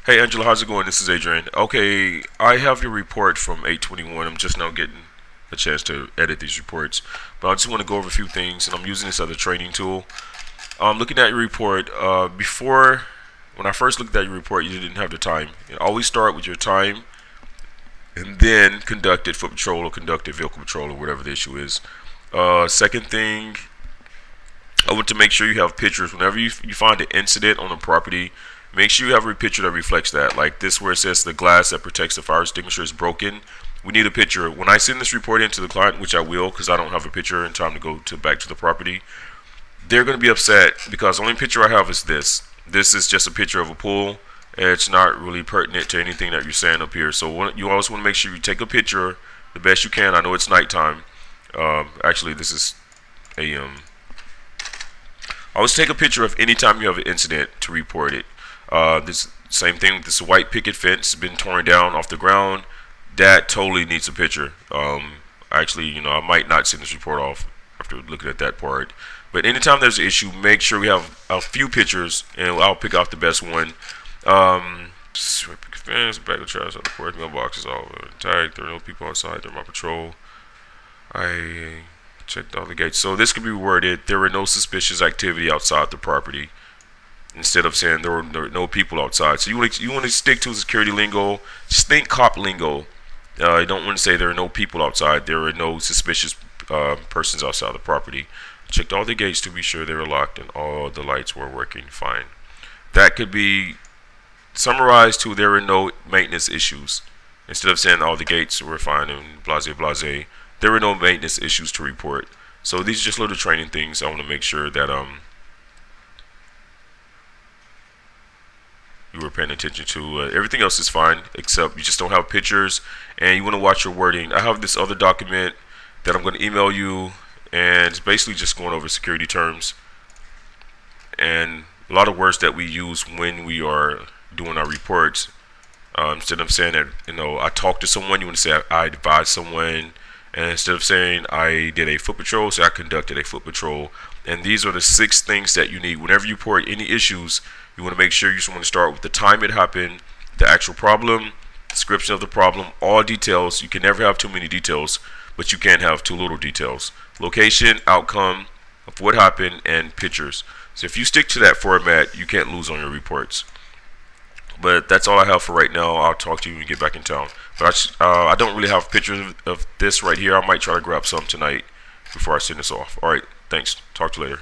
Hey Angela, how's it going? This is Adrian. Okay, I have your report from 821. I'm just now getting a chance to edit these reports, but I just want to go over a few things, and I'm using this as a training tool. Looking at your report, before when I first looked at your report, you didn't have the time. You always start with your time, and then conducted foot patrol or conducted vehicle patrol or whatever the issue is. Second thing, I want to make sure you have pictures whenever you find an incident on a property. Make sure you have a picture that reflects that. Like this, where it says the glass that protects the fire extinguisher is broken. We need a picture. When I send this report in to the client, which I will, because I don't have a picture in time to go to back to the property, they're going to be upset because the only picture I have is this. This is just a picture of a pool. It's not really pertinent to anything that you're saying up here. So you always want to make sure you take a picture the best you can. I know it's nighttime. Actually, this is AM. Always take a picture of any time you have an incident to report it. This same thing with this white picket fence been torn down off the ground. That totally needs a picture. Actually, I might not send this report off after looking at that part. But anytime there's an issue, make sure we have a few pictures, and I'll pick out the best one. Fence, back of trash out the porch, mailboxes all tagged. There are no people outside during my patrol. I checked all the gates. So this could be worded: there were no suspicious activity outside the property, instead of saying there were no people outside. So you want to stick to security lingo. Just think cop lingo. You don't want to say there are no people outside. There are no suspicious persons outside the property. Checked all the gates to be sure they were locked and all the lights were working fine. That could be summarized to there were no maintenance issues. Instead of saying all the gates were fine and blase blase, there were no maintenance issues to report. So these are just little training things. I want to make sure that you were paying attention to. Everything else is fine, except you just don't have pictures, and you want to watch your wording. I have this other document that I'm going to email you, and it's basically just going over security terms and a lot of words that we use when we are doing our reports. Instead of saying that I talked to someone, you want to say I advised someone, and instead of saying I did a foot patrol, say I conducted a foot patrol. And these are the 6 things that you need whenever you report any issues. You want to make sure you just want to start with the time it happened, the actual problem, description of the problem, all details. You can never have too many details, but you can't have too little details. Location, outcome of what happened, and pictures. So if you stick to that format, you can't lose on your reports. But that's all I have for right now. I'll talk to you when you get back in town. But I don't really have pictures of this right here. I might try to grab some tonight before I send this off. All right, thanks. Talk to you later.